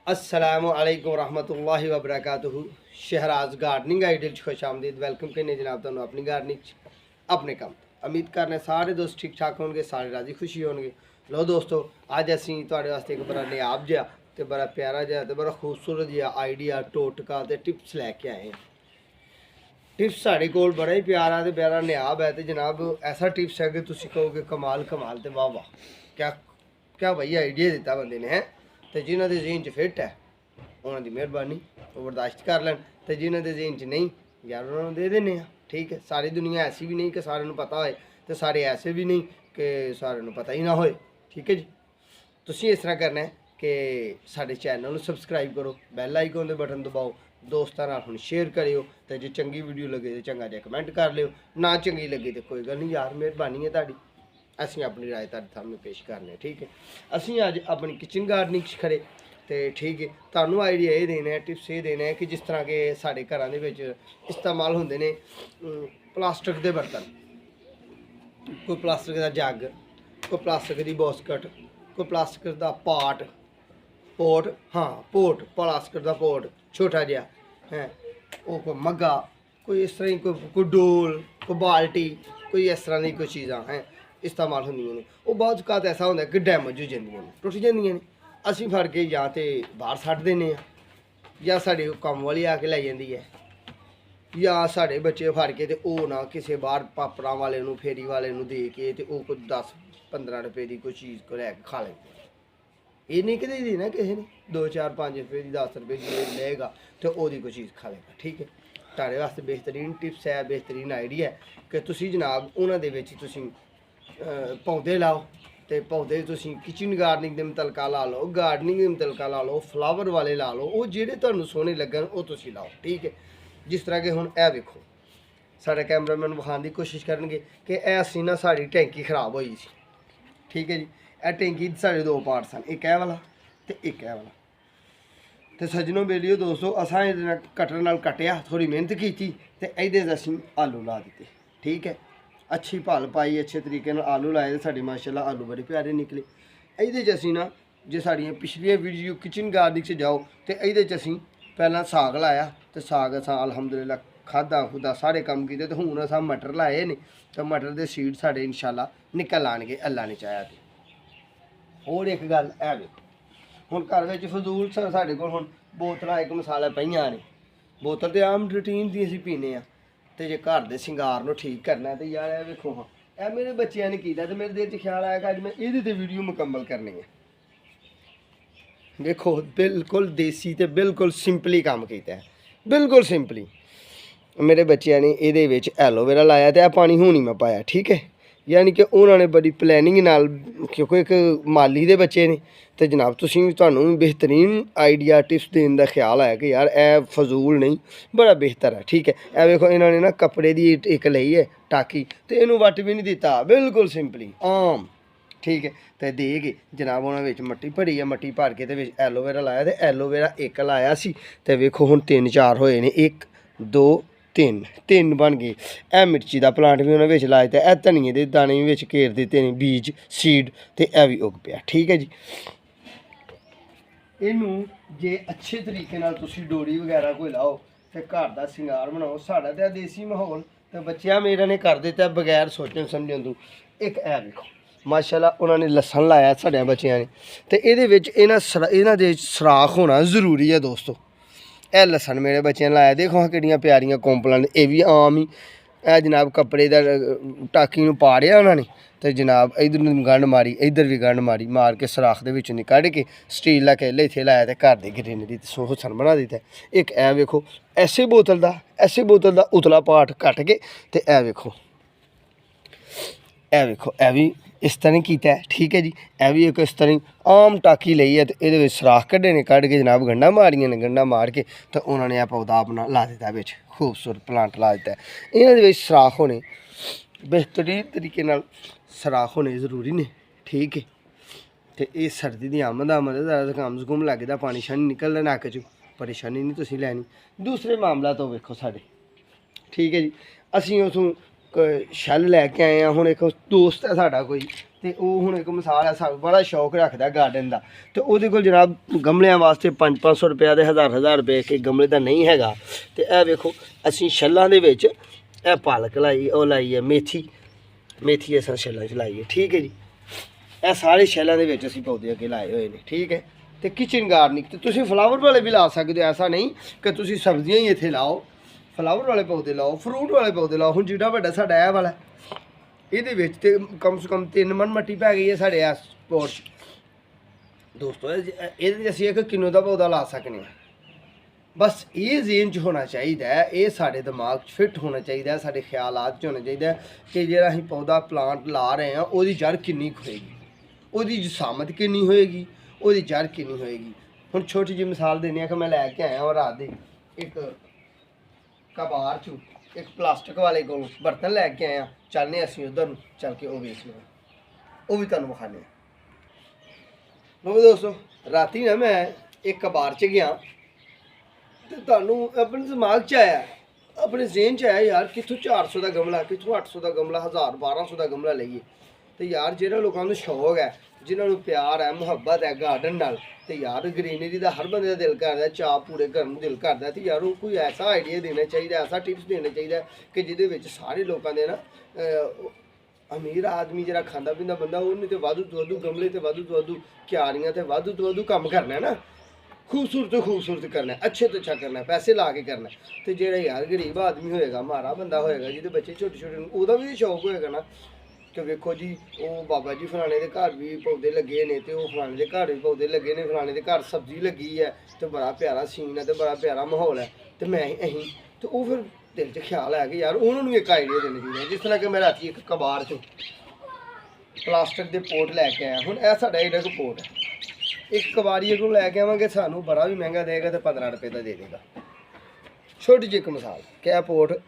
अस्सलामुअलैकुम रहमतुल्लाहि व बरकातुहू। शहराज गार्डनिंग आइडियल खुश आमदीद। वेलकम करने जनाब तुहानू अपनी गार्डनिंग अपने काम। उम्मीद करने सारे दोस्त ठीक ठाक होंगे, सारे राजी खुशी होंगे। लो दोस्तों, अज असी तुहाडे वास्ते एक बड़ा नायाब जिहा ते बड़ा प्यारा जिहा ते बड़ा खूबसूरत जिहा आइडिया टोटका ते टिप्स लैके आए हैं। टिप्स साढ़े कोल बड़ा ही प्यारा ते प्यारा नायाब है। तो जनाब ऐसा टिप्स है कि तुम कहोगे कमाल कमाल ते वाह वाह, क्या क्या भाई आइडिया दिता बंदे ने है। तो जिन्होंने जहन च फिट है उन्होंने मेहरबानी वो बर्दाश्त कर लैन, तो जिन्होंने जहन च नहीं यार उन्होंने दे देने। ठीक है, सारी दुनिया ऐसी भी नहीं कि सारे पता होए, तो सारे ऐसे भी नहीं कि सारे पता ही ना होए। ठीक है जी, तुम इस तरह करना है कि साढ़े चैनल को सबसक्राइब करो, बैल आइकन के बटन दबाओ, दोस्तों हम शेयर करियो, तो जो चंगी वीडियो लगे तो चंगा जिहा कमेंट कर लियो, ना चंगी लगे तो कोई गल नहीं यार, मेहरबानी है ताड़ी। असीं अपनी राय तुहाडे सामने पेश करने। ठीक है, असीं अज अपनी किचन गार्डनिंग खड़े तो ठीक है, तुहानू आइडिया ये देना है, टिप्स ये देना है कि जिस तरह के साढ़े घरां दे विच इस्तेमाल होंदे ने प्लास्टिक के बर्तन, कोई प्लास्टिक का जग, कोई प्लास्टिक की बास्कट, कोई प्लास्टिक का पोट, हाँ पोट, प्लास्टिक का पोट छोटा जिहा है, वो कोई मग्गा, कोई इस तरह कोई डोल, कोई बाल्टी, कोई इस तरह की कोई चीज़ां हैं इस्तेमाल होंदियां ने। वो बहुत घात ऐसा होंदा कि डैमेज हो जांदियां ने, टुट जांदियां ने। असीं फड़ के या तो बाहर सट्ट दिंदे आं, या साढ़े कम्म वाली आके लै जांदी है, या साढ़े बच्चे फड़ के ते ओह ना किसी बाहर पापड़ा वाले नूं, फेरी वाले नूं दे के ते ओह कोई 10-15 रुपए की कोई चीज़ को लैके खा लेंदे। ये नहीं कि देना किसी ने 2-4-5 रुपए की 10 रुपए की लेगा तो ओहदी कोई चीज़ खा लेगा। ठीक है, तारे वास्ते बेहतरीन टिप्स है, बेहतरीन आइडिया है कि तुसी जनाब उन्हां दे विच तुसी पौधे लाओ, तो पौधे तुसी किचन गार्डनिंग के मुतलका ला लो, गार्डनिंग के मुतलका ला लो, फ्लावर वाले ला लो, वो जेह्ड़े तुहानू सोहने लगन वो तुसी लाओ। ठीक है, जिस तरह के हुण ए वेखो, साढ़े कैमरामैन विखाण की कोशिश करनगे कि ए असीं ना साड़ी टैंकी खराब होई सी। ठीक है जी, ए टैंकी साढ़े 2 पार्ट सन, एक ए वाला ते एक ए वाला। तो सज्जनों बेलियो दोस्तों, असां इहदे नाल कटर नाल कट्टिया, थोड़ी मेहनत की ते इहदे च असीं आलू ला दित्ते। ठीक है, अच्छी भल पाई, अच्छे तरीके नाल आलू लाए, साढ़े माशाल्लाह आलू बड़े प्यारे निकले। इहदे च असीं ना जे साड़ियां पिछलियां वीडियो किचन गार्डनिंग च जाओ तो इहदे च असीं पहलां साग लाया, तो साग असां अलहमदुलिल्लाह खादा खुदा सारे कम कीते। तो हुण असां मटर लाए ने, तो मटर के सीड साढ़े इंशाल्लाह निकल आएंगे, अल्लाह ने चाहेआ ते। होर एक गल है वेखो, हुण घर विच फजूल साढ़े कोल हुण बोतलां एक मसाला पईयां ने, बोतल तो आम रूटीन दी असीं पीने आ, तो जे घर के सिंगार नूं ठीक करना तो यार ए वेखो, हाँ ए मेरे बच्चों ने कीता, तो मेरे दिल च ख्याल आया कि अज मैं ये वीडियो मुकम्मल करनी है। देखो बिल्कुल देसी तो बिल्कुल सिंपली काम किया है, बिल्कुल सिंपली। मेरे बच्चों ने ये एलोवेरा लाया तो पानी हुणी मैं पाया। ठीक है, यानी कि उन्होंने बड़ी प्लैनिंग नाल, क्योंकि एक माली दे बच्चे ने, तो जनाब तुहानू बेहतरीन आइडिया टिप्स देने का ख्याल आया कि यार ए फजूल नहीं, बड़ा बेहतर है। ठीक है, ए वेखो इन्होंने ना कपड़े की एक लई है टाकी, तो इनू वट भी नहीं दिता, बिल्कुल सिंपली आम। ठीक है, तो दे के जनाब उन्होंने मट्टी भरी है, मट्टी भर के तो एलोवेरा लाया, तो एलोवेरा एक लाया सी, तो वेखो हुण 3-4 होए ने, 1-2-3 बन गए। ए मिर्ची का प्लांट भी उन्होंने लाया, तो ए धनिए के दाने भी घेर दिते ने, बीज सीड, तो यह भी उग पाया। ठीक है जी, इनू जे अच्छे तरीके नाल तुसी डोरी वगैरह कोई लाओ तो घर का सिंगार बनाओ। साढ़ा तो देसी माहौल तो बच्चियां मेरे ने कर दिता बगैर सोचन समझन तू। एक ऐ देखो माशाल्लाह उन्होंने लसन लाया साढ़े बच्चियां ने, तो इन्हां दे सराख होना जरूरी है दोस्तों। ए लसन मेरे बच्चे ने लाया, देखो हाँ कितनी प्यारियां कोंपलां, ये भी आम ही है जनाब, कपड़े का टाकी नूं पाड़िया उन्होंने, तो जनाब इधर गंढ मारी, इधर भी गंढ मारी, मार के सराख दे विचों कढ़ के स्टील ला केले इत्थे लाया, तो घर की ग्रीनरी सोहन बना दिता। एक ऐ वेखो ऐसे बोतल का उतला पार्ट कट के, तो ऐ वेखो ए भी इस तरह किया है। ठीक है जी, ए भी एक इस तरह आम टाकी ली है, तो ये सराख कढ़े ने, कढ़ के जनाब गंढा मारियां ने, गंढा मार के तो उन्होंने यह पौधा अपना ला दिता, बिच खूबसूरत प्लांट ला दिता है। इन्होंने सराख होने बेहतरीन तरीके नाल सराख होने जरूरी ने। ठीक है, तो ये सर्दी की आमद जुकाम जुकूम लगता, पानी शानी निकलदा नक्क चों, परेशानी नहीं तुसीं लैनी। दूसरे मामला तो वेखो साढ़े, ठीक है जी, असीं उसों शैल लैके आए हैं। हुण एक दोस्त है साडा कोई, ਤੇ ਉਹ ਹੁਣ ਇੱਕ ਮਿਸਾਲ ਹੈ, ਸਾਨੂੰ ਬੜਾ ਸ਼ੌਕ ਰੱਖਦਾ ਗਾਰਡਨ ਦਾ, ਤੇ ਉਹਦੇ ਕੋਲ ਜਨਾਬ ਗਮਲਿਆਂ ਵਾਸਤੇ 500 ਰੁਪਏ ਦੇ 1000 ਰੁਪਏ ਕਿ ਗਮਲੇ ਦਾ ਨਹੀਂ ਹੈਗਾ। ਤੇ ਇਹ ਵੇਖੋ ਅਸੀਂ ਛੱਲਾਂ ਦੇ ਵਿੱਚ ਇਹ ਪਾਲਕ ਲਾਈ, ਉਹ ਲਾਈ ਹੈ ਮੇਥੀ ਅਸਾਂ ਛੱਲਾਂ 'ਚ ਲਾਈ ਹੈ, ਠੀਕ ਹੈ ਜੀ। ਇਹ ਸਾਰੇ ਛੱਲਾਂ ਦੇ ਵਿੱਚ ਅਸੀਂ ਪੌਦੇ ਅੱਗੇ ਲਾਏ ਹੋਏ ਨੇ, ਠੀਕ ਹੈ। ਤੇ ਕਿਚਨ ਗਾਰਡਨਿੰਗ ਤੇ ਤੁਸੀਂ ਫਲਾਵਰ ਵਾਲੇ ਵੀ ਲਾ ਸਕਦੇ ਹੋ, ਐਸਾ ਨਹੀਂ ਕਿ ਤੁਸੀਂ ਸਬਜ਼ੀਆਂ ਹੀ ਇੱਥੇ ਲਾਓ, ਫਲਾਵਰ ਵਾਲੇ ਪੌਦੇ ਲਾਓ, ਫਰੂਟ ਵਾਲੇ ਪੌਦੇ ਲਾਓ। ਹੁਣ ਜਿਹੜਾ ਵੱਡਾ ਸਾਡਾ ਇਹ ਵਾਲਾ, ਇਹਦੇ ਵਿੱਚ ਤੇ ਕਮ ਸੇ ਕਮ 3 ਮਣ ਮਿੱਟੀ ਪੈ ਗਈ ਹੈ ਸਾਡੇ ਇਸ ਪੋਟ 'ਚ ਦੋਸਤੋ। ਇਹਦੇ 'ਚ ਅਸੀਂ 1 ਕਿਲੋ ਦਾ ਪੌਦਾ ਲਾ ਸਕਦੇ ਹਾਂ। ਬਸ ਇਹ ਜ਼ੇਨ 'ਚ ਹੋਣਾ ਚਾਹੀਦਾ ਹੈ, ਇਹ ਸਾਡੇ ਦਿਮਾਗ 'ਚ ਫਿੱਟ ਹੋਣਾ ਚਾਹੀਦਾ, ਸਾਡੇ ਖਿਆਲਾਤ 'ਚ ਹੋਣਾ ਚਾਹੀਦਾ ਕਿ ਜਿਹੜਾ ਅਸੀਂ ਪੌਦਾ ਪਲਾਂਟ ਲਾ ਰਹੇ ਹਾਂ ਉਹਦੀ ਜੜ੍ਹ ਕਿੰਨੀ ਹੋਏਗੀ, ਉਹਦੀ ਜਸਾਮਤ ਕਿੰਨੀ ਹੋਏਗੀ, ਉਹਦੀ ਜੜ੍ਹ ਕਿੰਨੀ ਹੋਏਗੀ। ਹੁਣ ਛੋਟੀ ਜਿਹੀ ਮਿਸਾਲ ਦੇਣੀ ਆ ਕਿ ਮੈਂ ਲੈ ਕੇ ਆਇਆ ਉਹ ਰਾਤ ਦੇ ਇੱਕ ਕਬਾਰ 'ਚੋਂ ਇੱਕ ਪਲਾਸਟਿਕ ਵਾਲੇ ਕੋਲ ਬਰਤਨ ਲੈ ਕੇ ਆਇਆ। ਚੱਲਨੇ ਅਸੀਂ ਉੱਧਰ ਨੂੰ ਚੱਲ ਕੇ ਉਹ ਵੇਖ ਲਓ, ਉਹ ਵੀ ਤੁਹਾਨੂੰ ਵਿਖਾਉਂਦੇ ਹਾਂ। ਲੋ ਦੋਸਤੋ, ਰਾਤੀ ਨਾ ਮੈਂ ਇੱਕ ਕਬਾਰ 'ਚ ਗਿਆ ਤੇ ਤੁਹਾਨੂੰ ਆਪਣੇ ਦਿਮਾਗ 'ਚ ਆਇਆ, ਆਪਣੇ ਜ਼ੇਨ 'ਚ ਆਇਆ ਯਾਰ ਕਿੱਥੋਂ 400 ਦਾ ਗਮਲਾ, ਕਿੱਥੋਂ 800 ਦਾ ਗਮਲਾ, 1000 1200 ਦਾ ਗਮਲਾ ਲਈਏ। ਤੇ ਯਾਰ ਜਿਹੜਾ ਲੋਕਾਂ ਨੂੰ ਸ਼ੌਕ ਹੈ, ਜਿਨ੍ਹਾਂ ਨੂੰ ਪਿਆਰ ਹੈ, ਮੁਹੱਬਤ ਹੈ ਗਾਰਡਨ ਨਾਲ, ਤੇ ਯਾਰ ਗਰੀਨਰੀ ਦਾ ਹਰ ਬੰਦੇ ਦਾ ਦਿਲ ਕਰਦਾ, ਚਾਅ ਪੂਰੇ ਕਰਨ ਨੂੰ ਦਿਲ ਕਰਦਾ। ਤੇ ਯਾਰ ਉਹ ਕੋਈ ਐਸਾ ਆਈਡੀਆ ਦੇਣਾ ਚਾਹੀਦਾ, ਐਸਾ ਟਿਪਸ ਦੇਣਾ ਚਾਹੀਦਾ ਕਿ ਜਿਹਦੇ ਵਿੱਚ ਸਾਰੇ ਲੋਕਾਂ ਦੇ ਨਾ ਅਮੀਰ ਆਦਮੀ ਜਿਹੜਾ ਖਾਂਦਾ ਪੀਂਦਾ ਬੰਦਾ, ਉਹਨੇ ਤੇ ਵਾਧੂ ਤੋਂ ਵਾਧੂ ਗਮਲੇ ਤੇ ਵਾਧੂ ਤੋਂ ਵਾਧੂ ਕਿਆਰੀਆਂ ਤੇ ਵਾਧੂ ਤੋਂ ਵਾਧੂ ਕੰਮ ਕਰਨਾ ਨਾ, ਖੂਬਸੂਰਤ ਤੋਂ ਖੂਬਸੂਰਤ ਕਰਨਾ, ਅੱਛੇ ਤੋਂ ਅੱਛਾ ਕਰਨਾ, ਪੈਸੇ ਲਾ ਕੇ ਕਰਨਾ। ਤੇ ਜਿਹੜਾ ਯਾਰ ਗਰੀਬ ਆਦਮੀ ਹੋਏਗਾ, ਮਾੜਾ ਬੰਦਾ ਹੋਏਗਾ, ਜਿਹਦੇ ਬੱਚੇ ਛੋਟੇ ਛੋਟੇ, ਉਹਦਾ ਵੀ ਸ਼ੌਕ ਹੋਏਗਾ ਨਾ ਕਿ ਵੇਖੋ ਜੀ ਉਹ ਬਾਬਾ ਜੀ ਫਲਾਣੇ ਦੇ ਘਰ ਵੀ ਪੌਦੇ ਲੱਗੇ ਨੇ, ਤੇ ਉਹ ਫਲਾਣੇ ਦੇ ਘਰ ਵੀ ਪੌਦੇ ਲੱਗੇ ਨੇ, ਫਲਾਣੇ ਦੇ ਘਰ ਸਬਜ਼ੀ ਲੱਗੀ ਹੈ, ਤੇ ਬੜਾ ਪਿਆਰਾ ਸੀਨ ਹੈ, ਤੇ ਬੜਾ ਪਿਆਰਾ ਮਾਹੌਲ ਹੈ, ਤੇ ਮੈਂ ਅਸੀਂ ਤੇ ਉਹ ਫਿਰ ਦਿਲ 'ਚ ਖਿਆਲ ਹੈ ਕਿ ਯਾਰ ਉਹਨਾਂ ਨੂੰ ਇੱਕ ਆਈਡੀਆ ਦੇਣਾ ਚਾਹੀਦਾ। ਜਿਸ ਤਰ੍ਹਾਂ ਕਿ ਮੈਂ ਰਾਤੀ ਇੱਕ ਕਬਾਰ 'ਚੋਂ ਪਲਾਸਟਿਕ ਦੇ ਪੋਟ ਲੈ ਕੇ ਆਇਆ। ਹੁਣ ਇਹ ਸਾਡਾ ਜਿਹੜਾ ਕੋ ਪੋਟ ਹੈ, ਇੱਕ ਕਬਾਰੀਏ ਕੋਲ ਲੈ ਕੇ ਆਵਾਂਗੇ, ਸਾਨੂੰ ਬੜਾ ਵੀ ਮਹਿੰਗਾ ਦੇਗਾ ਤੇ 15 ਰੁਪਏ ਦਾ ਦੇ ਦੇਗਾ। ਛੋਟੀ ਜਿਹੀ ਇੱਕ ਮਿਸਾਲ ਕਿ ਇਹ ਪੋਟ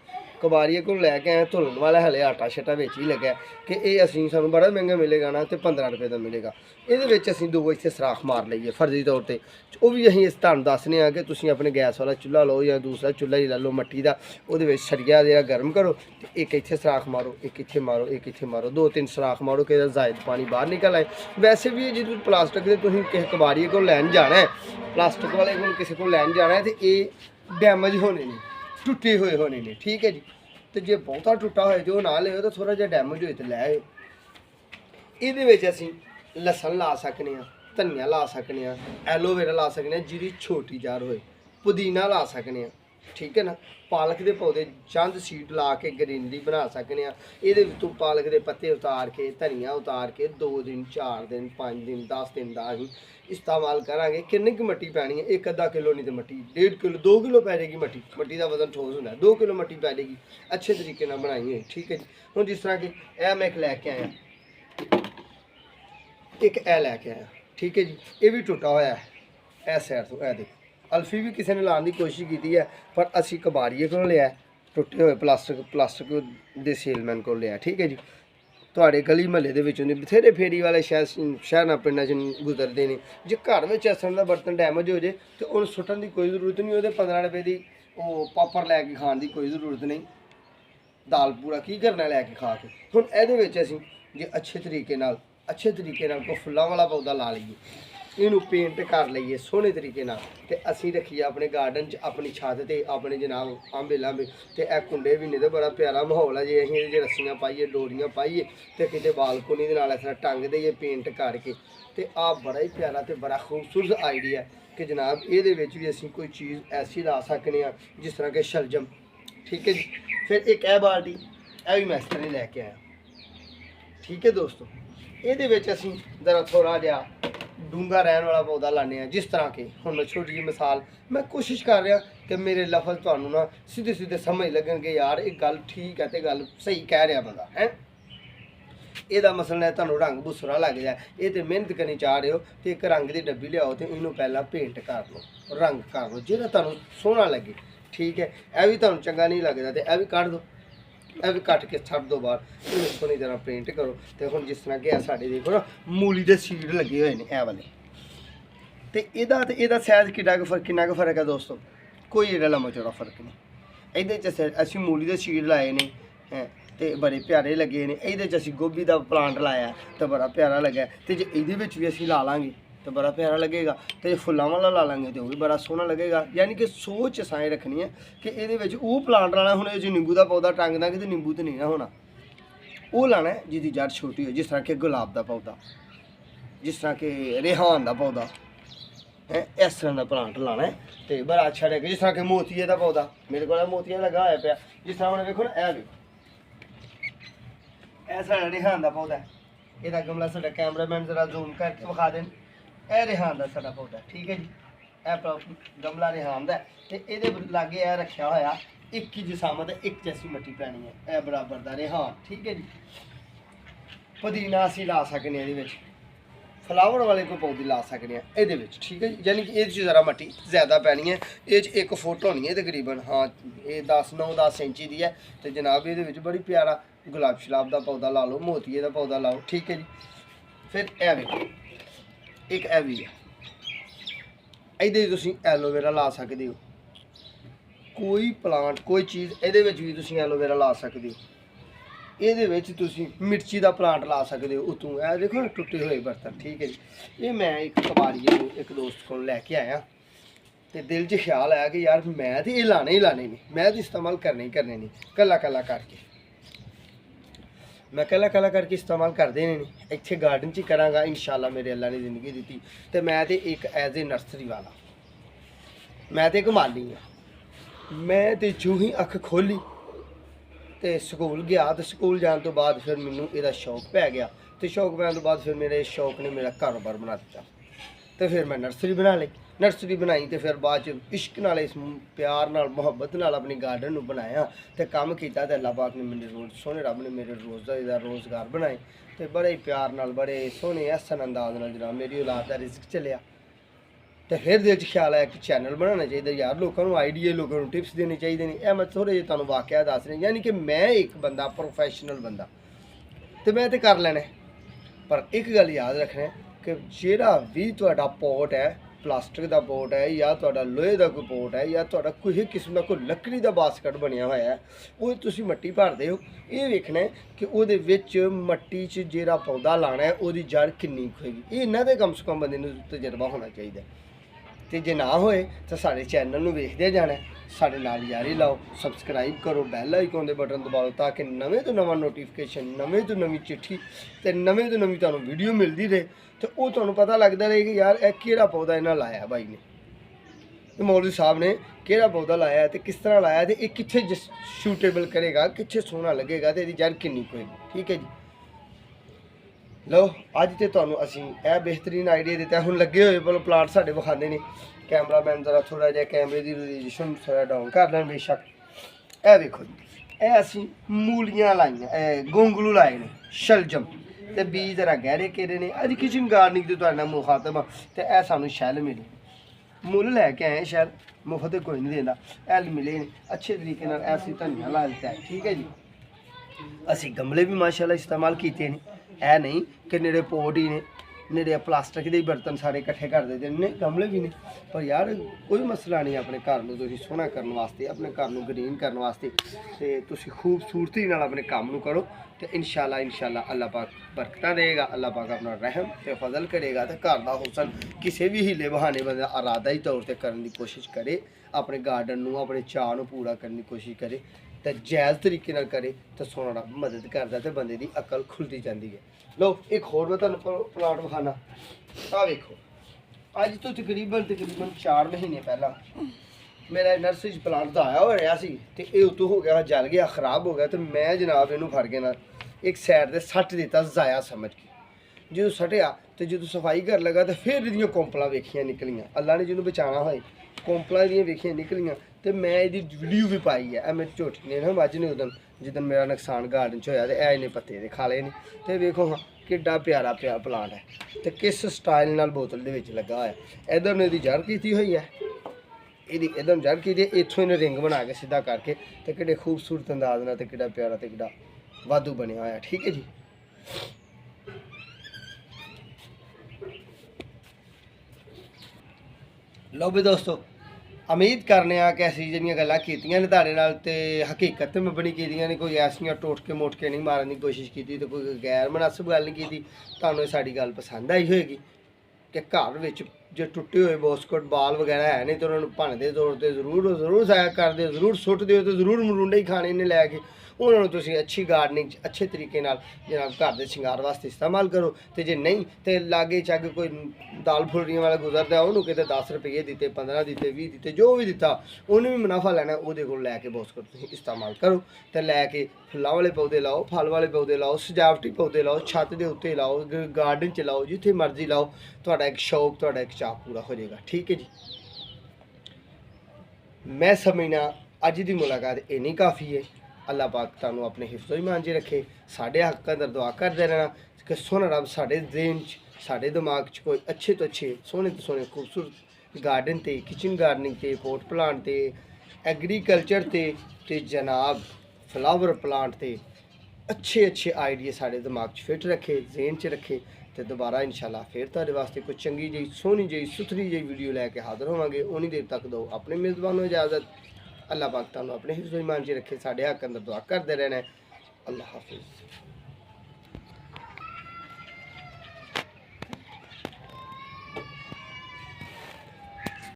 ਕਬਾਰੀਏ ਕੋਲ ਲੈ ਕੇ ਆਏ, ਧੁਲਣ ਵਾਲਾ ਹਲੇ ਆਟਾ ਛਟਾ ਵਿੱਚ ਹੀ ਲੱਗਾ ਕਿ ਇਹ ਅਸੀਂ ਸਾਨੂੰ ਬੜਾ ਮਹਿੰਗਾ ਮਿਲੇਗਾ ਨਾ, ਤੇ 15 ਰੁਪਏ ਦਾ ਮਿਲੇਗਾ। ਇਹਦੇ ਵਿੱਚ ਅਸੀਂ 2 ਇੱਥੇ ਸਰਾਖ ਮਾਰ ਲਈਏ ਫਰਜ਼ੀ ਤੌਰ ਤੇ, ਉਹ ਵੀ ਅਸੀਂ ਇਸ ਤੁਹਾਨੂੰ ਦੱਸਦੇ ਹਾਂ ਕਿ ਤੁਸੀਂ ਆਪਣੇ ਗੈਸ ਵਾਲਾ ਚੁੱਲ੍ਹਾ ਲਓ ਜਾਂ ਦੂਸਰਾ ਚੁੱਲ੍ਹਾ ਹੀ ਲੈ ਲਓ ਮਿੱਟੀ ਦਾ, ਉਹਦੇ ਵਿੱਚ ਸਰੀਆ ਜਿਹੜਾ ਗਰਮ ਕਰੋ, ਤੇ ਇੱਕ ਇੱਥੇ ਸਰਾਖ ਮਾਰੋ, ਇੱਕ ਇੱਥੇ ਮਾਰੋ, ਇੱਕ ਇੱਥੇ ਮਾਰੋ, 2-3 ਸਰਾਖ ਮਾਰੋ ਕਿ ਇਹਦਾ ਜ਼ਾਇਦ ਪਾਣੀ ਬਾਹਰ ਨਿਕਲ ਆਏ। ਵੈਸੇ ਵੀ ਜੇ ਪਲਾਸਟਿਕ ਦੇ ਤੁਸੀਂ ਕਿਸੇ ਕਬਾਰੀਏ ਕੋਲ ਲੈਣ ਜਾਣਾ ਹੈ, ਪਲਾਸਟਿਕ ਵਾਲੇ ਕੋਲ ਕਿਸੇ ਕੋਲ ਲੈਣ ਜਾਣਾ ਹੈ, ਤੇ ਇਹ ਡੈਮੇਜ ਹੋਣੇ ਨੇ, ਟੁੱਟੇ ਹੋਏ ਹੋਣੇ ਨੇ, ਠੀਕ ਹੈ ਜੀ। ਤੇ ਜੇ ਬਹੁਤਾ ਟੁੱਟਾ ਹੋਏ ਤੇ ਉਹ ਨਾ ਲਿਓ, ਤਾਂ ਥੋੜਾ ਜਿਹਾ ਡੈਮੇਜ ਹੋਏ ਤੇ ਲੈ ਆਇਓ। ਇਹਦੇ ਵਿੱਚ ਅਸੀਂ ਲਸਣ ਲਾ ਸਕਦੇ ਹਾਂ, ਧਨੀਆ ਲਾ ਸਕਦੇ ਹਾਂ, ਐਲੋਵੇਰਾ ਲਾ ਸਕਦੇ ਹਾਂ ਜਿਹਦੀ ਛੋਟੀ ਜੜ ਹੋਏ, ਪੁਦੀਨਾ ਲਾ ਸਕਦੇ ਹਾਂ, ਠੀਕ ਹੈ ਨਾ। ਪਾਲਕ ਦੇ ਪੌਦੇ ਚੰਦ ਸੀਡ ਲਾ ਕੇ ਗਰੀਨਰੀ ਬਣਾ ਸਕਦੇ ਹਾਂ। ਇਹਦੇ ਵਿੱਚੋਂ ਪਾਲਕ ਦੇ ਪੱਤੇ ਉਤਾਰ ਕੇ, ਧਨੀਆ ਉਤਾਰ ਕੇ 2 ਦਿਨ 4 ਦਿਨ 5 ਦਿਨ 10 ਦਿਨ ਦਾ ਅਸੀਂ ਇਸਤੇਮਾਲ ਕਰਾਂਗੇ। ਕਿੰਨੀ ਕੁ ਮਿੱਟੀ ਪੈਣੀ ਹੈ? 1-ਅੱਧਾ ਕਿਲੋ ਨਹੀਂ ਤੇ ਮਿੱਟੀ 1.5 ਕਿਲੋ 2 ਕਿਲੋ ਪੈ ਜਾਏਗੀ ਮਿੱਟੀ। ਮਿੱਟੀ ਦਾ ਵਜ਼ਨ ਠੋਸ ਹੁੰਦਾ, 2 ਕਿਲੋ ਮਿੱਟੀ ਪੈ ਜਾਏਗੀ ਅੱਛੇ ਤਰੀਕੇ ਨਾਲ ਬਣਾਈ ਹੋਈ, ਠੀਕ ਹੈ ਜੀ। ਹੁਣ ਜਿਸ ਤਰ੍ਹਾਂ ਕਿ ਇਹ ਮੈਂ ਇੱਕ ਲੈ ਕੇ ਆਇਆ, ਇੱਕ ਇਹ ਲੈ ਕੇ ਆਇਆ, ਠੀਕ ਹੈ ਜੀ। ਇਹ ਵੀ ਟੁੱਟਾ ਹੋਇਆ ਹੈ ਇਸ ਸਾਈਡ ਤੋਂ, ਇਹ ਦੇਖੋ। ਅਲਫੀ ਵੀ ਕਿਸੇ ਨੇ ਲਾਉਣ ਦੀ ਕੋਸ਼ਿਸ਼ ਕੀਤੀ ਹੈ, ਪਰ ਅਸੀਂ ਕਬਾਰੀਏ ਕੋਲੋਂ ਲਿਆ, ਟੁੱਟੇ ਹੋਏ ਪਲਾਸਟਿਕ ਦੇ ਸੇਲਮੈਨ ਕੋਲ ਲਿਆ, ਠੀਕ ਹੈ ਜੀ। ਤੁਹਾਡੇ ਗਲੀ ਮਹੱਲੇ ਦੇ ਵਿੱਚ ਹੁੰਦੇ ਬਥੇਰੇ ਫੇਰੀ ਵਾਲੇ ਸ਼ਹਿਰਾਂ ਪਿੰਡਾਂ 'ਚ ਗੁਜ਼ਰਦੇ ਨੇ। ਜੇ ਘਰ ਵਿੱਚ ਅਸਣ ਦਾ ਬਰਤਨ ਡੈਮੇਜ ਹੋ ਜੇ ਤੇ ਉਹਨੂੰ ਸੁੱਟਣ ਦੀ ਕੋਈ ਜ਼ਰੂਰਤ ਨਹੀਂ, ਉਹਦੇ 15 ਰੁਪਏ ਦੀ ਉਹ ਪਾਪੜ ਲੈ ਕੇ ਖਾਣ ਦੀ ਕੋਈ ਜ਼ਰੂਰਤ ਨਹੀਂ। ਦਾਲ ਪੂਰਾ ਕੀ ਕਰਨਾ ਲੈ ਕੇ ਖਾ ਕੇ। ਹੁਣ ਇਹਦੇ ਵਿੱਚ ਅਸੀਂ ਜੇ ਅੱਛੇ ਤਰੀਕੇ ਨਾਲ ਕੋਈ ਫੁੱਲਾਂ ਵਾਲਾ ਪੌਦਾ ਲਾ ਲਈਏ, ਇਹਨੂੰ ਪੇਂਟ ਕਰ ਲਈਏ ਸੋਹਣੇ ਤਰੀਕੇ ਨਾਲ, ਤੇ ਅਸੀਂ ਰੱਖੀਏ ਆਪਣੇ ਗਾਰਡਨ 'ਚ, ਆਪਣੀ ਛੱਤ ਤੇ, ਆਪਣੇ ਜਨਾਬ ਆਂਬੇ ਲਾਂਬੇ, ਤੇ ਇਹ ਕੁੰਡੇ ਵੀ ਨੇ ਤੇ ਬੜਾ ਪਿਆਰਾ ਮਾਹੌਲ ਹੈ। ਜੇ ਅਸੀਂ ਇਹਦੇ 'ਚ ਰੱਸੀਆਂ ਪਾਈਏ, ਡੋਰੀਆਂ ਪਾਈਏ, ਤੇ ਕਿਤੇ ਬਾਲਕੋਨੀ ਦੇ ਨਾਲ ਇਸ ਤਰ੍ਹਾਂ ਟੰਗ ਦਈਏ ਪੇਂਟ ਕਰਕੇ, ਤੇ ਆਹ ਬੜਾ ਹੀ ਪਿਆਰਾ ਤੇ ਬੜਾ ਖੂਬਸੂਰਤ ਆਈਡੀਆ ਕਿ ਜਨਾਬ ਇਹਦੇ ਵਿੱਚ ਵੀ ਅਸੀਂ ਕੋਈ ਚੀਜ਼ ਐਸੀ ਲਾ ਸਕਦੇ ਹਾਂ ਜਿਸ ਤਰ੍ਹਾਂ ਕਿ ਸ਼ਲਜਮ, ਠੀਕ ਹੈ ਜੀ। ਫਿਰ ਇੱਕ ਇਹ ਬਾਲਟੀ, ਇਹ ਵੀ ਮੈਂ ਇਸ ਤਰ੍ਹਾਂ ਲੈ ਕੇ ਆਇਆ, ਠੀਕ ਹੈ ਦੋਸਤੋ। ਇਹਦੇ ਵਿੱਚ ਅਸੀਂ ਜ਼ਰਾ ਥੋੜ੍ਹਾ ਜਿਹਾ ਡੂੰਘਾ ਰਹਿਣ ਵਾਲਾ ਪੌਦਾ ਲਾਉਂਦੇ ਹਾਂ। ਜਿਸ ਤਰ੍ਹਾਂ ਕਿ ਹੁਣ ਮੈਂ ਛੋਟੀ ਜਿਹੀ ਮਿਸਾਲ, ਮੈਂ ਕੋਸ਼ਿਸ਼ ਕਰ ਰਿਹਾ ਕਿ ਮੇਰੇ ਲਫ਼ਜ਼ ਤੁਹਾਨੂੰ ਨਾ ਸਿੱਧੇ ਸਮਝ ਲੱਗਣਗੇ, ਯਾਰ ਇਹ ਗੱਲ ਠੀਕ ਹੈ ਤੇ ਗੱਲ ਸਹੀ ਕਹਿ ਰਿਹਾ ਬੰਦਾ ਹੈ। ਇਹਦਾ ਮਸਲਾ ਹੈ ਤੁਹਾਨੂੰ ਰੰਗ ਬੁਸਰਾ ਲੱਗ ਜਾਏ, ਇਹ ਤੇ ਮਿਹਨਤ ਕਰਨੀ ਚਾਹ ਰਹੇ ਹੋ, ਤੇ ਇੱਕ ਰੰਗ ਦੀ ਡੱਬੀ ਲਿਆਓ ਤੇ ਇਹਨੂੰ ਪਹਿਲਾਂ ਪੇਂਟ ਕਰ ਲਓ, ਰੰਗ ਕਰ ਲਓ ਜਿਹੜਾ ਤੁਹਾਨੂੰ ਸੋਹਣਾ ਲੱਗੇ, ਠੀਕ ਹੈ। ਇਹ ਵੀ ਤੁਹਾਨੂੰ ਚੰਗਾ ਨਹੀਂ ਲੱਗਦਾ ਤੇ ਇਹ ਵੀ ਕੱਢ ਦਿਓ, ਇਹ ਵੀ ਕੱਟ ਕੇ ਛੱਡ ਦਿਓ ਬਾਹਰ, ਇਹਨੂੰ ਸੋਹਣੀ ਤਰ੍ਹਾਂ ਪੇਂਟ ਕਰੋ। ਤੇ ਹੁਣ ਜਿਸ ਤਰ੍ਹਾਂ ਕਿ ਇਹ ਸਾਡੇ ਦੇਖੋ ਨਾ ਮੂਲੀ ਦੇ ਸੀਡ ਲੱਗੇ ਹੋਏ ਨੇ ਇਹ ਵਾਲੇ, ਤੇ ਇਹਦਾ ਸਾਈਜ਼ ਕਿੰਨਾ ਕੁ ਫਰਕ ਹੈ ਦੋਸਤੋ, ਕੋਈ ਇਹਦਾ ਲੰਮਾ ਚੌੜਾ ਫਰਕ ਨਹੀਂ। ਇਹਦੇ 'ਚ ਅਸੀਂ ਮੂਲੀ ਦੇ ਸੀਡ ਲਾਏ ਨੇ ਹੈ, ਤੇ ਬੜੇ ਪਿਆਰੇ ਲੱਗੇ ਨੇ। ਇਹਦੇ 'ਚ ਅਸੀਂ ਗੋਭੀ ਦਾ ਪਲਾਂਟ ਲਾਇਆ ਤੇ ਬੜਾ ਪਿਆਰਾ ਲੱਗਾ, ਤੇ ਜੇ ਇਹਦੇ ਵਿੱਚ ਵੀ ਅਸੀਂ ਲਾ ਲਾਂਗੇ तो बड़ा प्यारा लगेगा। तो जे फुल्लां वाला ला लेंगे तो भी बड़ा सोहना लगेगा। यानी कि सोच असां रखनी है कि ये वो प्लांट लाना, हुण जो नींबू का पौधा टंग देंगे तो नींबू तो नहीं ना होना, वो लाना है जिसकी जड़ छोटी हो, जिस तरह के गुलाब का पौधा, जिस तरह के रेहान का पौधा है, इस तरह का प्लांट लाना है तो बड़ा अच्छा लगेगा। जिस तरह के मोतिये का पौधा मेरे को मोतिया लगा है पाया, जिस तरह हमने देखो ना, यह देखो ऐसा रेहान का पौधा है। यदा गमला साडा कैमरामैन जरा जूम करके विखा दें। यह रेहान का साडा पौधा, ठीक है जी, यह गमला रेहान का तो ये लागे यह रखा होया एक ही जिसामत है, एक जैसी मिट्टी पैनी है, यह बराबर का रेहान, ठीक है जी। पुदीना असीं ला सकते हैं, ये फ्लावर वाले कोई पौधे ला सकते हैं ये, ठीक है जी। यानी कि ये ज़रा मिट्टी ज़्यादा पैनी है, ये 1 फुट होनी है तकरीबन, हाँ ये 9-10 इंची की है। तो जनाब ये बड़ी प्यारा गुलाब शलाब का पौधा ला लो, मोतिये का पौधा लाओ, ठीक है जी। फिर एक ए भी है, ये एलोवेरा ला सकते हो, कोई प्लांट कोई चीज़ ये भी एलोवेरा ला सकते हो। ये मिर्ची का प्लांट ला सकते हो उतों, यह देखो ना टुटे हुए बर्तन, ठीक है जी। ये मैं एक कबाड़िए एक दोस्त को लैके आया तो दिल च ख्याल आया कि यार मैं तो ये लाने ही लाने नहीं, मैं तो इस्तेमाल करने ही करने नहीं, कला कला करके मैं कला कला करके इस्तेमाल करते नहीं, इतने गार्डन च कराँगा इंशाल्लाह, मेरे अल्लाह ने जिंदगी दी। तो मैं तो एक एज ए नर्सरी वाला, मैं तो एक माली हाँ। मैं तो जो ही अख खोली तो स्कूल गया, तो स्कूल जाने तो बाद फिर मैनू यदा शौक पै गया, तो शौक पैन तो बाद फिर मेरे शौक ने मेरा कारोबार बना दिता। तो फिर मैं नर्सरी बना ली, नर्सरी बनाई तो फिर बाद इश्क नाल इस प्यार नाल मुहब्बत नाल अपने गार्डन में बनाया तो काम किया। तो अल्लाह पाक ने मेरे रोज़ सोहने रब ने मेरे रोज़गार बनाए, तो बड़े प्यार नाल बड़े सोहने हसन अंदाज नाल जनाब मेरी औलाद का रिस्क चलिया। तो फिर दिल ख्याल आया कि चैनल बनाना चाहिए यार, लोगों को आइडिया, लोगों को टिप्स देने चाहिए नहीं। यह मैं थोड़े जे तुहानूं वाकया दस रहा, यानी कि मैं एक बंदा प्रोफैशनल बंदा तो मैं तो कर लेना, पर एक गल याद रखना कि जिहड़ा भी तुहाडा पोट है, प्लास्टिक का पोट है या तुहाडा लोहे का कोई पोट है या तुहाडा किसी किस्म का कोई लकड़ी का बास्कट बनया हुआ है, वो तुसीं मट्टी भरदे हो, ये वेखना है कि उहदे विच मट्टी च जिहड़ा पौधा लाना है उहदी जड़ किन्नी होएगी। ये इन्हां दे कम से कम बंदे नूं तजर्बा होना चाहिए। तो जे ना होए तो साढ़े चैनल में वेखते जाना, साढ़े नाल यारी लाओ, सबसक्राइब करो, बैल आइकन के बटन दबाओ, ताकि नवें तो नवा नोटिफिकेशन, नवें तो नवी चिट्ठी तो नवें तो नवी तुहानूं वीडियो मिलती रहे, तो वो तुहानूं पता लगता रहे कि यार यह किहड़ा पौधा इन्हां लाया भाई ने, मौलवी साहब ने किहड़ा पौधा लाया तो किस तरह लाया, तो ये कित्थे सूटेबल करेगा, कित्थे सोहना लगेगा, तो इसदी जड़ किन्नी होएगी, ठीक है जी। लो अज तो तुहानूं असीं यह बेहतरीन आइडिया दिता। हुण लगे हुए बोलो प्लांट साडे विखांदे ने, कैमरामैन जरा थोड़ा जिहा कैमरे की रेजोल्यूशन थोड़ा डाउन कर लैन बेशक। यह देखो जी, यह असीं मूलियां लाइयां, गोंगलू लाए ने, शलजम ते बीज जरा गहरे घेरे ने। अज किचन गार्डनिंग के तुहाडे नाल मुखातब हाँ, तो यह सानूं शैल मिले, मुल लैके आए शैल, मुफ्त कोई नहीं देंदा, हैल मिले ने अच्छे तरीके नाल। असीं धनिया ला दिता है, ठीक है जी। असीं गमले भी माशाल्लाह इस्तेमाल किए हैं, है नहीं कि नेड़े पोट ही ने, नेड़े प्लास्टिक के बर्तन सारे इकट्ठे कर देते हैं, गमले भी ने। पर यार कोई मसला नहीं, अपने घर में तुसीं सोहना करने वास्ते, अपने घर में ग्रीन करने वास्ते, तो तुसीं खूबसूरती नाल अपने काम नूं करो, तो इंशाल्लाह अल्लाह पाक बरकतां देगा, अल्लाह पाक अपना रहम ते फजल करेगा। तो घर का हुसन किसी भी हीले बहाने बंदा इरादा ही तौर पर करने की कोशिश करे, अपने गार्डन नूं अपने चाह नूं पूरा करने की कोशिश करे, तो जायज़ तरीके नाल करे, तो सोहना रब मदद करता, तो बंदे की अकल खुलती जाती है। लो एक होर मैं तुहानूं प्लांट विखाना, आ वेखो, अज तो तकरीबन 4 महीने पहला मेरा नर्सरी प्लांट तो आया हो रहा सी, ते ये उतों हो गया, जल गया, खराब हो गया। तो मैं जनाब इनू फड़ के ना एक साइड से सट दिता जाया समझ के। जो सटिया तो जो सफाई कर लगा तो फिर इहदियां कोंपलां वेखियां निकलियां, अल्लाह ने जिन्होंने बचाना होए कोंपलां इहदियां वेखियां निकलियां। तो मैं इसकी वीडियो भी पाई है, मेरी झोटी ने ना मझ ने उदन जिदन मेरा नुकसान गार्डन च होया, तो ऐ इन्हें पत्ते दे खा ले ने। तो वेखो हाँ किड्डा प्यारा प्लांट है, तो किस स्टाइल नाल बोतल दे विच लगा होया। इधर ने इसदी जड़ कीती हुई है, ਇਹਦੀ एकदम जड़ की इतों इन्हें रिंग बना के सीधा करके, तो कि खूबसूरत अंदाज ना, तो कि प्यारा तो कि वाधू बनया होया, ठीक है जी। लो भी दोस्तों उम्मीद करने कि असी जिहड़ियां गल्लां कीतियां ने तुहाडे नाल ते हकीकत में बनी कीतियां ने, कोई ऐसियां टोटके मोटके नहीं मारन की कोशिश की ते कोई गैर मुनासिब गल नहीं की। तुहानूं साडी गल पसंद आई होएगी कि घर विच जो टुटे हुए बॉस्कुट बाल वगैरह है नहीं तो उन्होंने भनते तोड़ते जरूर ज़ाया कर दो, जरूर सुट दो, तो जरूर मरूंडे ही खाने ने लैके उन्होंने तुसीं अच्छी गार्डनिंग अच्छे तरीके नाल जनाब घर के शिंगार वास्ते इस्तेमाल करो। तो जे नहीं तो लागे चागे कोई दाल फुलरियां वाला गुजरता है उन्होंने कितने 10 रुपये दिते, 15 दिते, 20 दिते, जो भी दिता उन्हें भी मुनाफा लैना, वो को लैके बॉस्कुट तुसीं इस्तेमाल करो। तो लैके फुल्लां वाले पौधे लाओ, फल वाले पौधे लाओ, सजावटी पौधे लाओ, छत के उत्ते लाओ, गार्डन च लाओ, जिथे मर्जी लाओ, तुहाडा एक शौक तुहाडा एक चाह पूरा हो जाएगा। ठीक है जी, मैं समझना अज की मुलाकात इन्नी काफ़ी है। अल्लाह पाक तुहानूं अपने हिफ्ज़ो ईमान च रखे। साढ़े हक अंदर दुआ करते रहना कि सोना रब साढ़े ज़हन च साढ़े दिमाग च कोई अच्छे तो अच्छे सोहने तो सोहने खूबसूरत गार्डन ते किचन गार्डनिंग ते पोट प्लांट ते एग्रीकल्चर ते जनाब फ्लावर प्लांट ते अच्छे अच्छे आइडिया साढ़े दिमाग च फिट रखे, ज़हन च रखे। तो दोबारा इंशाल्लाह फिर तुहाडे वास्ते कोई चंगी जी सोहनी जी सुथरी जी वीडियो लैके हाज़र होवांगे। उन्नी देर तक दो अपने मेज़बान को इजाज़त। अल्लाह पाक तुहानूं अपने हिफ्ज़ो ईमान च रखे। साढ़े हक अंदर दुआ करते रहना। अल्लाह हाफिज़।